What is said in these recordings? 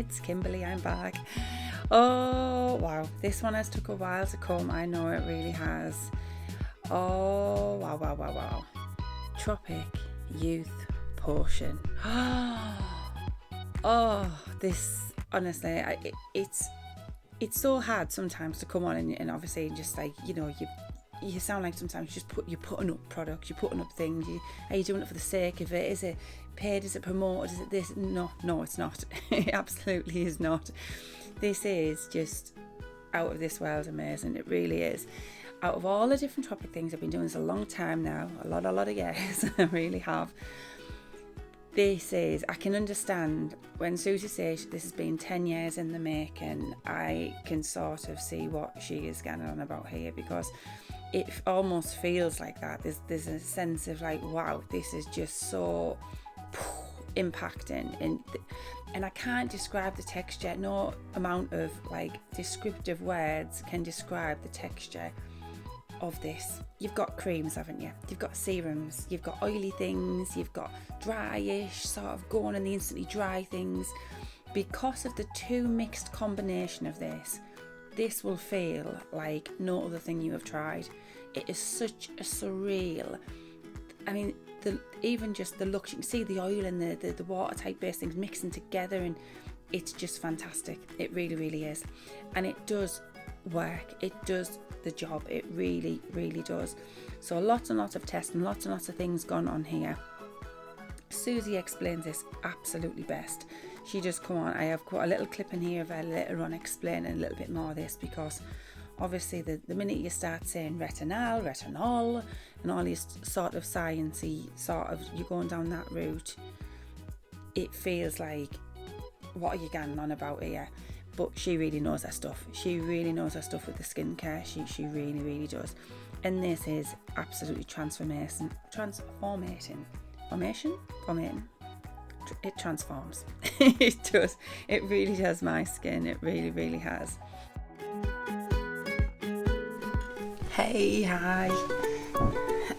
it's Kimberley, I'm back. Oh wow, this one has took a while to come, I know it really has. Oh wow. Tropic Youth Potion. Oh, this, honestly, it's so hard sometimes to come on and obviously just like, you know, you sound like sometimes you're putting up products, you're putting up things, are you doing it for the sake of it? Is it paid? Is it promoted? Is it this? No, it's not. It absolutely is not. This is just out of this world amazing. It really is. Out of all the different tropic things, I've been doing this a long time now, a lot of years. I really have. This is, I can understand when Susie says this has been 10 years in the making. I can sort of see what she is getting on about here, because it almost feels like that. There's a sense of like, wow, this is just so impacting, and I can't describe the texture. No amount of like descriptive words can describe the texture of this. You've got creams, haven't you? You've got serums, you've got oily things, you've got dryish, sort of going in the instantly dry things. Because of the two mixed combination of this will feel like no other thing you have tried. It is such a surreal, I mean, even just the look, you can see the oil and the water type based things mixing together, and it's just fantastic. It really is, and it does work. It does the job. It really does. So lots and lots of testing, lots and lots of things gone on here. Susie explains this absolutely best. She just come on. I have got a little clip in here of her later on explaining a little bit more of this, because obviously the minute you start saying retinol and all these sort of sciencey sort of, you're going down that route, it feels like, what are you going on about here? But she really knows her stuff. She really knows her stuff with the skincare. She really does. And this is absolutely transformating. It transforms. It does. It really does my skin. It really has. Hey, hi.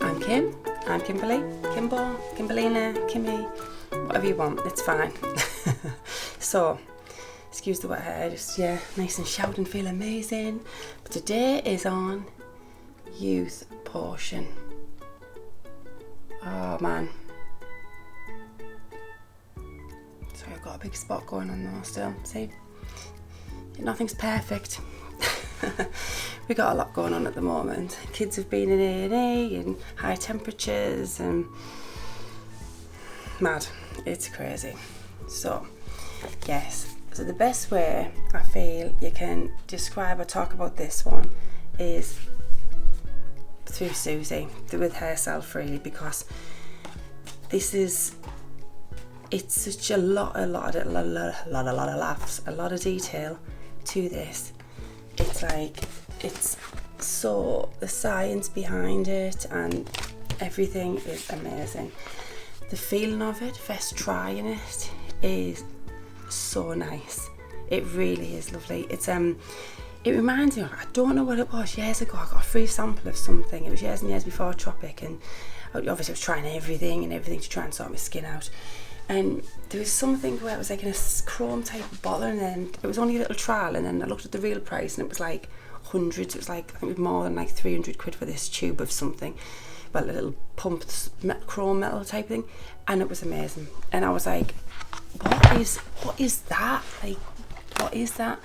I'm Kim. I'm Kimberley. Kimbo, Kimberlina, Kimmy, whatever you want. It's fine. So, excuse the wet hair, just nice and shout and feel amazing. But today is on Youth Potion. Oh man. Sorry, I've got a big spot going on though still. See? Nothing's perfect. We got a lot going on at the moment. Kids have been in A&E and high temperatures and mad. It's crazy. So, yes. So the best way I feel you can describe or talk about this one is through Susie, with herself really, because this is, it's such a lot of laughs, a lot of detail to this. It's like, it's so, the science behind it and everything is amazing. The feeling of it, first trying it, is so nice. It really is lovely. It's it reminds me of, I don't know what it was, years ago I got a free sample of something. It was years and years before Tropic, and obviously I was trying everything to try and sort my skin out. And there was something where it was like in a chrome type bottle, and then it was only a little trial, and then I looked at the real price and it was like hundreds. It was like, I think it was more than like 300 quid for this tube of something, well, a little pumped chrome metal type thing, and it was amazing. And I was like, what is that? Like, what is that?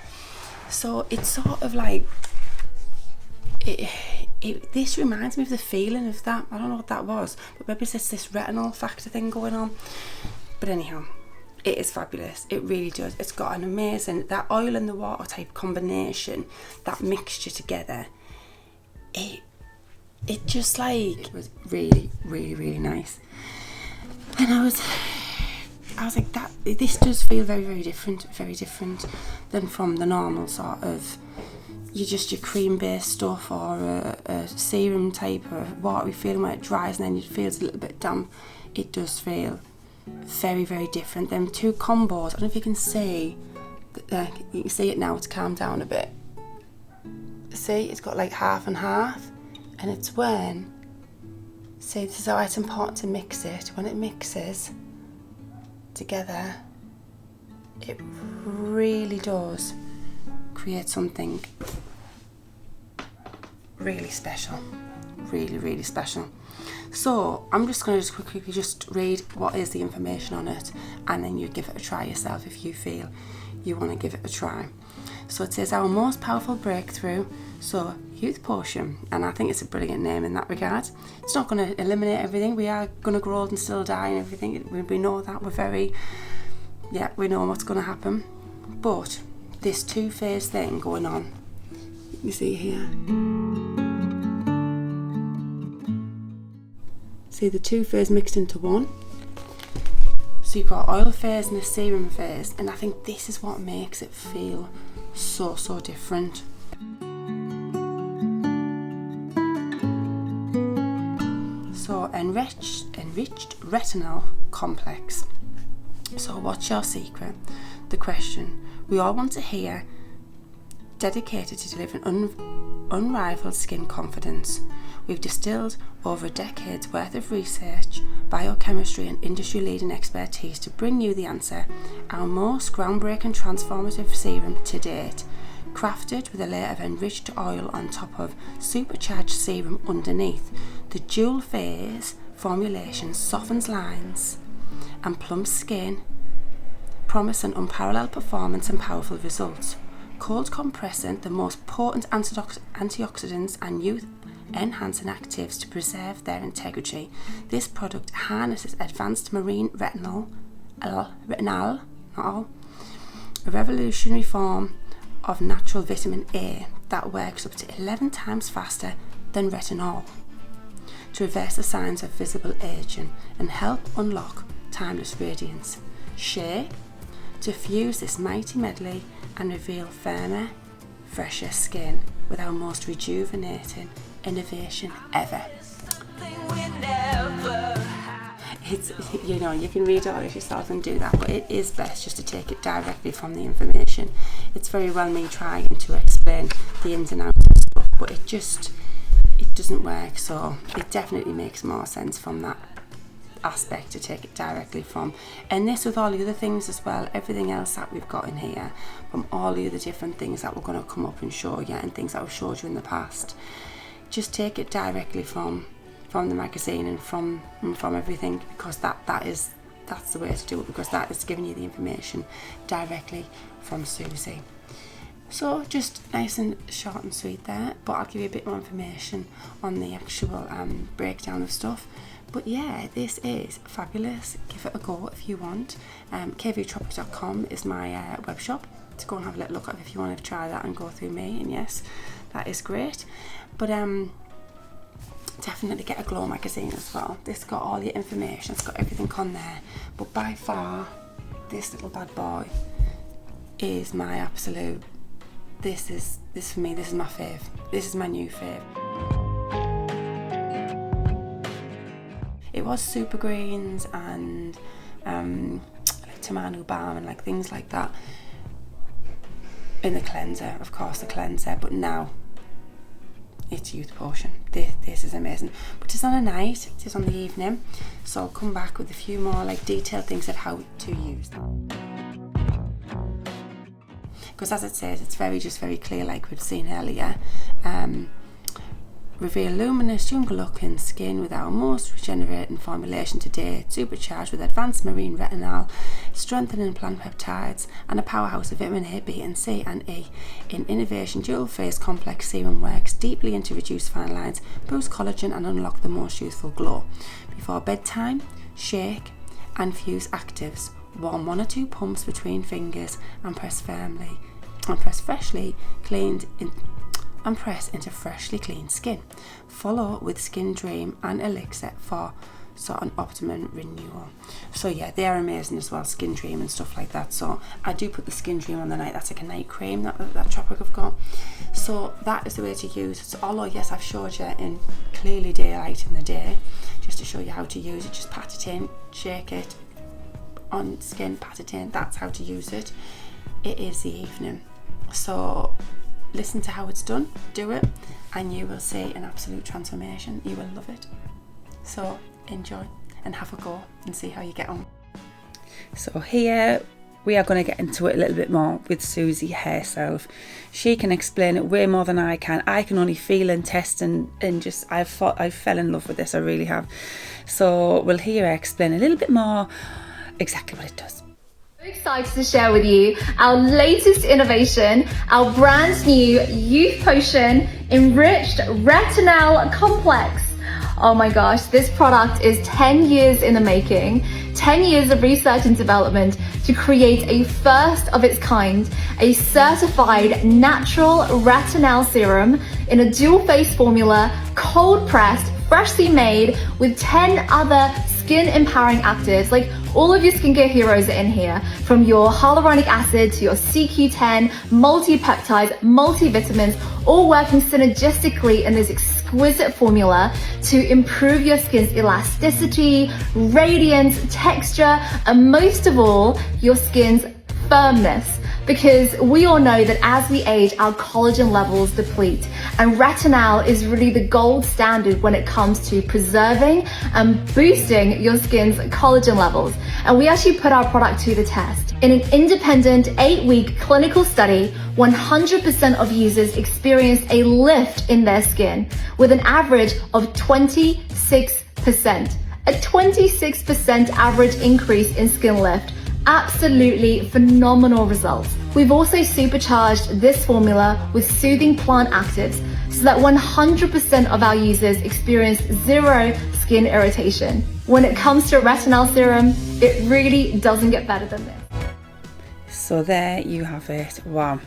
So it's sort of like, this reminds me of the feeling of that. I don't know what that was, but maybe it's just this retinol factor thing going on. But anyhow, it is fabulous. It really does. It's got an amazing, that oil and the water type combination, that mixture together, it just like, it was really nice. And I was like, that this does feel very different than from the normal sort of, your cream based stuff, or a serum type of watery feeling where it dries and then it feels a little bit damp. It does feel very different. Them two combos, I don't know if you can see, you can see it now, it's calmed down a bit. See, it's got like half and half, and it's when, see, this is why it's important to mix it. When it mixes together, it really does create something really special, really special. So I'm just going to quickly just read what is the information on it, and then you give it a try yourself if you feel you want to give it a try. So it says our most powerful breakthrough, so Youth Potion, and I think it's a brilliant name in that regard. It's not going to eliminate everything. We are going to grow old and still die and everything. We know that. We know what's going to happen. But this two-phase thing going on, you see here. See the two phase mixed into one. So you've got oil phase and a serum phase, and I think this is what makes it feel so different. So enriched retinol complex. So what's your secret? The question we all want to hear, dedicated to delivering unrivaled skin confidence. We've distilled over a decade's worth of research, biochemistry and industry-leading expertise to bring you the answer, our most groundbreaking transformative serum to date, crafted with a layer of enriched oil on top of supercharged serum underneath. The dual phase formulation softens lines and plumps skin, promising unparalleled performance and powerful results. Cold compressing the most potent antioxidants and youth enhancing actives to preserve their integrity. This product harnesses advanced marine retinol, not all, a revolutionary form of natural vitamin A that works up to 11 times faster than retinol to reverse the signs of visible aging and help unlock timeless radiance. Shake to fuse this mighty medley and reveal firmer, fresher skin with our most rejuvenating innovation ever. It's, you can read all this yourself and do that, but it is best just to take it directly from the information. It's very well me trying to explain the ins and outs of stuff, but it doesn't work, so it definitely makes more sense from that aspect to take it directly from. And this with all the other things as well, everything else that we've got in here, from all the other different things that we're going to come up and show you and things that I've showed you in the past. Just take it directly from the magazine and from everything, because that's the way to do it, because that is giving you the information directly from Susie. So just nice and short and sweet there, but I'll give you a bit more information on the actual breakdown of stuff. But yeah, this is fabulous. Give it a go if you want. KimberleyVickersTropic.com is my web shop to go and have a little look at if you want to try that and go through me, and yes, that is great. But definitely get a Glow magazine as well. This got all your information, it's got everything on there, but by far this little bad boy is my absolute, this for me, this is my fave. This is my new fave. It was super greens and like Tamanu balm and like things like that in the cleanser, of course, the cleanser, but now it's Youth Potion. This is amazing, but it's on a night, it's on the evening, so I'll come back with a few more like detailed things of how to use them, because as it says, it's very clear, like we've seen earlier. Reveal luminous, younger looking skin with our most regenerating formulation to date, supercharged with advanced marine retinol, strengthening plant peptides, and a powerhouse of vitamin A, B and C and E. In innovation, dual phase complex serum works deeply into reduce fine lines, boost collagen and unlock the most youthful glow. Before bedtime, shake and fuse actives. Warm 1 or 2 pumps between fingers and press into freshly clean skin. Follow with Skin Dream and Elixir for an optimum renewal. So yeah, they are amazing as well, Skin Dream and stuff like that. So I do put the Skin Dream on the night. That's like a night cream that Tropic have got. So that is the way to use it. So although yes, I've showed you in clearly daylight in the day, just to show you how to use it, just pat it in, shake it on skin, pat it in. That's how to use it. It is the evening. So listen to how it's done, do it, and you will see an absolute transformation. You will love it. So enjoy and have a go and see how you get on. So here we are going to get into it a little bit more with Susie herself. She can explain it way more than I can. I can only feel and test and just, I fell in love with this, I really have. So we'll hear her explain a little bit more exactly what it does. I'm excited to share with you our latest innovation, our brand new Youth Potion Enriched Retinol Complex. Oh my gosh, this product is 10 years in the making, 10 years of research and development to create a first of its kind, a certified natural retinol serum in a dual phase formula, cold pressed, freshly made with 10 other skin empowering actives. Like, all of your skincare heroes are in here, from your hyaluronic acid to your CQ10, multi-peptides, multivitamins, all working synergistically in this exquisite formula to improve your skin's elasticity, radiance, texture, and most of all, your skin's firmness. Because we all know that as we age, our collagen levels deplete, and retinol is really the gold standard when it comes to preserving and boosting your skin's collagen levels. And we actually put our product to the test. In an independent 8-week clinical study, 100% of users experienced a lift in their skin with an average of 26%. A 26% average increase in skin lift. Absolutely phenomenal results. We've also supercharged this formula with soothing plant actives so that 100% of our users experience zero skin irritation. When it comes to a retinol serum, it really doesn't get better than this. So there you have it. Wow.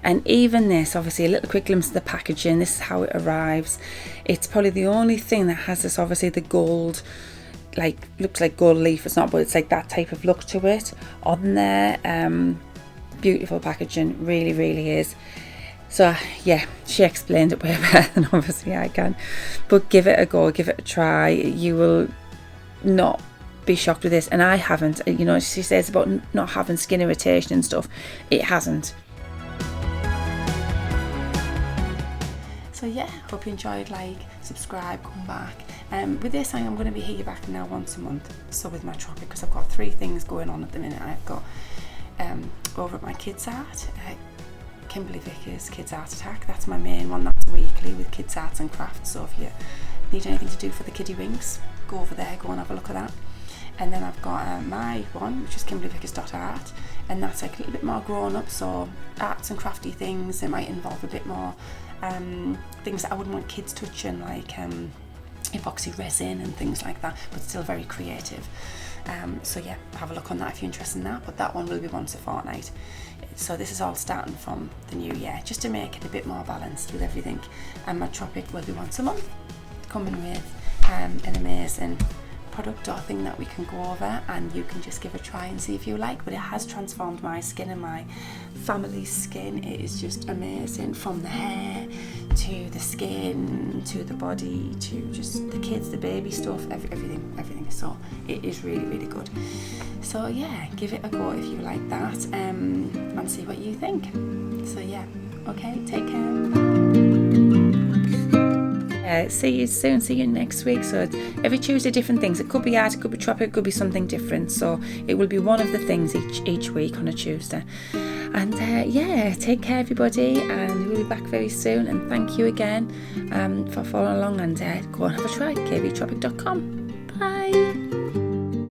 And even this, obviously a little quick glimpse of the packaging. This is how it arrives. It's probably the only thing that has this, obviously the gold, like, looks like gold leaf. It's not, but it's like that type of look to it on there. Beautiful packaging, really, really is. So yeah, she explained it way better than obviously I can, but give it a go, give it a try. You will not be shocked with this. And I haven't, you know, she says about not having skin irritation and stuff, it hasn't. So yeah, hope you enjoyed. Like, subscribe, come back. With this, I am going to be here back now once a month. So with my Tropic, because I've got 3 things going on at the minute. I've got over at my Kids Art, Kimberley Vickers Kids Art Attack. That's my main one. That's weekly with kids arts and crafts. So if you need anything to do for the kiddie winks, go over there, go and have a look at that. And then I've got my one, which is kimberleyvickersart, and that's like a little bit more grown up. So arts and crafty things. It might involve a bit more things that I wouldn't want kids touching, like epoxy resin and things like that, but still very creative. So yeah, have a look on that if you're interested in that, but that one will be once a fortnight. So this is all starting from the new year, just to make it a bit more balanced with everything. And my Tropic will be once a month, coming with an amazing product or thing that we can go over, and you can just give a try and see if you like. But it has transformed my skin and my family's skin. It is just amazing, from the hair to the skin to the body to just the kids, the baby stuff, everything. So it is really, really good. So yeah, give it a go if you like that, and see what you think. So yeah, okay, take care. See you soon, see you next week. So every Tuesday, different things. It could be art, it could be Tropic, it could be something different. So it will be one of the things each week on a Tuesday. And yeah, take care everybody, and we'll be back very soon. And thank you again for following along, and go and have a try, kvtropic.com. Bye.